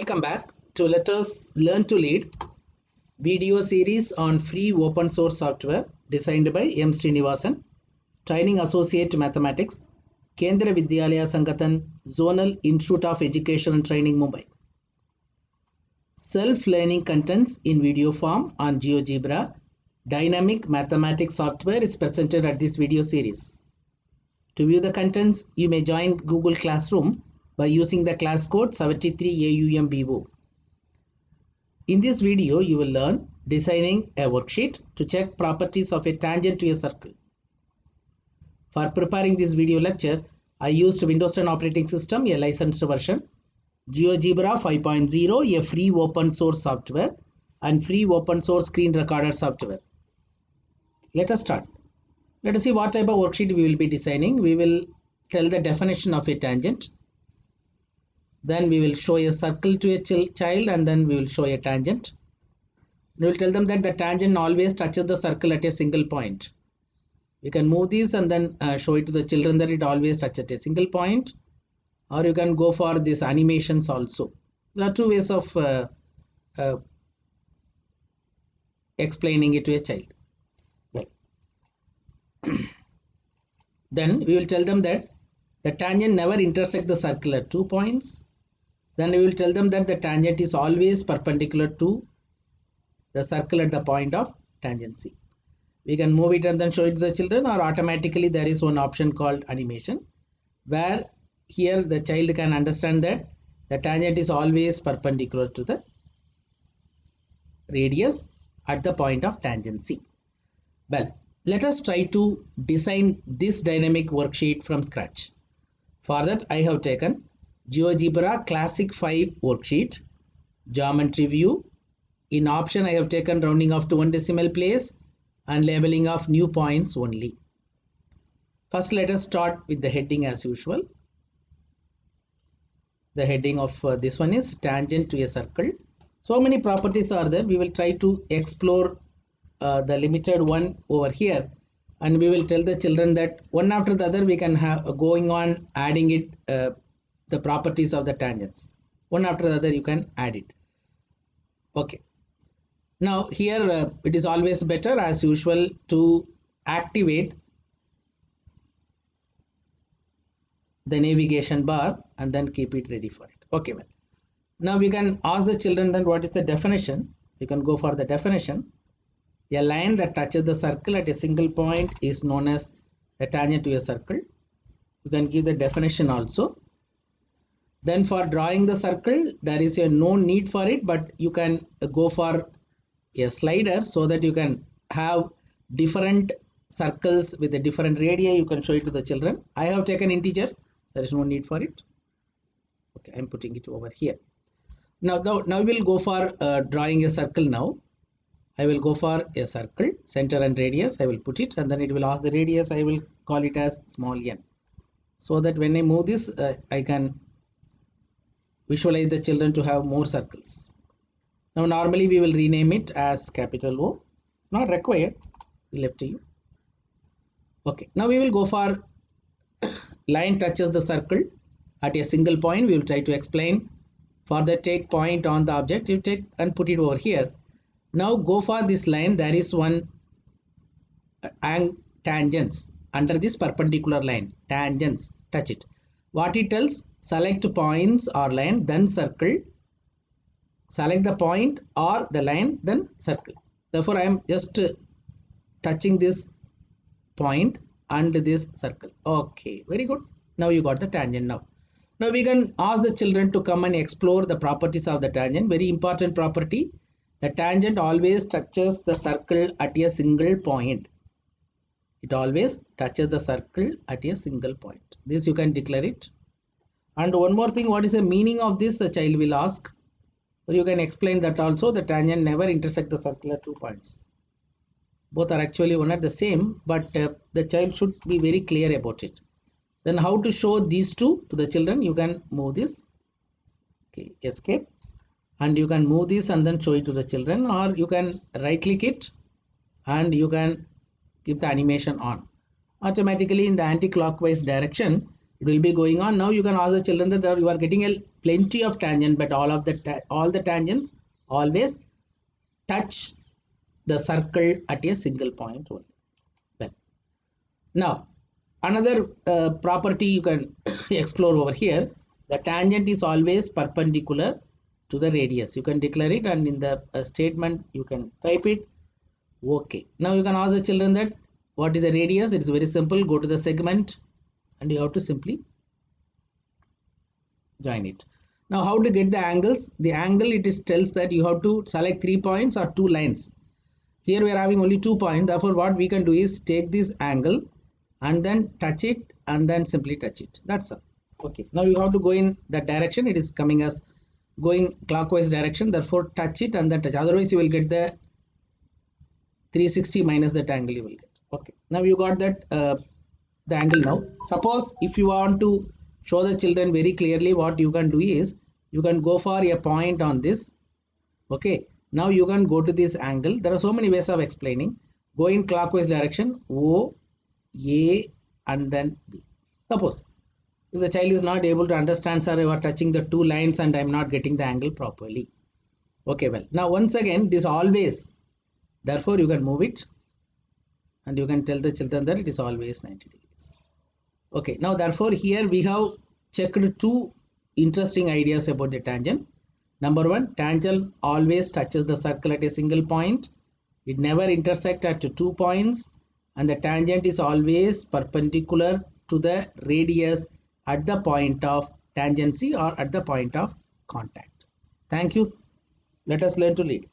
Welcome back to Let Us Learn to Lead video series on free open source software designed by M. Srinivasan, Training Associate Mathematics, Kendra Vidyalaya Sangathan, Zonal Institute of Education and Training, Mumbai. Self-learning contents in video form on GeoGebra dynamic mathematics software is presented at this video series. To view the contents, you may join Google Classroom by using the class code 73AUMBO. In this video, you will learn designing a worksheet to check properties of a tangent to a circle. For preparing this video lecture, I used Windows 10 operating system, a licensed version, GeoGebra 5.0, a free open source software, and free open source screen recorder software. Let us start. Let us see what type of worksheet we will be designing. We will tell the definition of a tangent. Then we will show a circle to a child, and then we will show a tangent. We will tell them that the tangent always touches the circle at a single point. We can move this and then show it to the children that it always touches at a single point, or you can go for these animations also. There are two ways of explaining it to a child. Well, then we will tell them that the tangent never intersects the circle at 2 points. Then we will tell them that the tangent is always perpendicular to the circle at the point of tangency. We can move it and then show it to the children, or automatically there is one option called animation, where here the child can understand that the tangent is always perpendicular to the radius at the point of tangency. Well, let us try to design this dynamic worksheet from scratch. For that, I have taken GeoGebra Classic 5 worksheet, geometry view. In option, I have taken rounding off to one decimal place and labeling of new points only. First, let us start with the heading as usual. The heading of this one is tangent to a circle. So many properties are there. We will try to explore the limited one over here, and we will tell the children that one after the other we can have going on adding it, the properties of the tangents. One after the other you can add it. Okay. Now here it is always better as usual to activate the navigation bar and then keep it ready for it. Okay, well, now we can ask the children then what is the definition. You can go for the definition. A line that touches the circle at a single point is known as the tangent to a circle. You can give the definition also. Then for drawing the circle, there is no need for it, but you can go for a slider so that you can have different circles with a different radii. You can show it to the children. I have taken integer. There is no need for it. Okay, I am putting it over here. Now we will go for drawing a circle now. I will go for a circle, center and radius. I will put it, and then it will ask the radius. I will call it as small n, so that when I move this, I can visualize the children to have more circles. Now normally we will rename it as capital O. Not required. Left to you. Okay. Now we will go for line touches the circle at a single point. We will try to explain. For the take point on the object, you take and put it over here. Now go for this line. There is one tangents under this perpendicular line. Tangents, touch it. What it tells, select points or line, then circle. Select the point or the line, then circle. Therefore, I am just touching this point and this circle. Okay, very good. Now you got the tangent now. Now we can ask the children to come and explore the properties of the tangent. Very important property. The tangent always touches the circle at a single point. It always touches the circle at a single point. This you can declare it. And one more thing, what is the meaning of this? The child will ask. Or you can explain that also. The tangent never intersects the circle at 2 points. Both are actually one and the same, but the child should be very clear about it. Then how to show these two to the children? You can move this. Okay, escape. And you can move this and then show it to the children, or you can right click it and you can keep the animation on. Automatically in the anti-clockwise direction, it will be going on. Now you can ask the children that you are getting a plenty of tangent, but all the tangents always touch the circle at a single point only. Well, now another property you can explore over here, the tangent is always perpendicular to the radius. You can declare it, and in the statement you can type it. Okay, now you can ask the children that what is the radius. It is very simple. Go to the segment and you have to simply join it. Now how to get the angles? The angle, it is tells that you have to select 3 points or 2 lines. Here we are having only 2 points. Therefore what we can do is take this angle and then touch it and then simply touch it. That's all. Okay, now you have to go in that direction. It is coming as going clockwise direction. Therefore touch it and then touch. Otherwise you will get the 360 minus that angle you will get. Okay, now you got that the angle. Now suppose if you want to show the children very clearly, what you can do is you can go for a point on this. Okay, now you can go to this angle. There are so many ways of explaining. Go in clockwise direction, O, A and then B. Suppose if the child is not able to understand, sir, you are touching the 2 lines and I am not getting the angle properly. Okay, well, now once again this always, therefore you can move it and you can tell the children that it is always 90 degrees. Okay, now therefore here we have checked 2 interesting ideas about the tangent. Number 1, tangent always touches the circle at a single point. It never intersects at 2 points, and the tangent is always perpendicular to the radius at the point of tangency or at the point of contact. Thank you. Let us learn to read.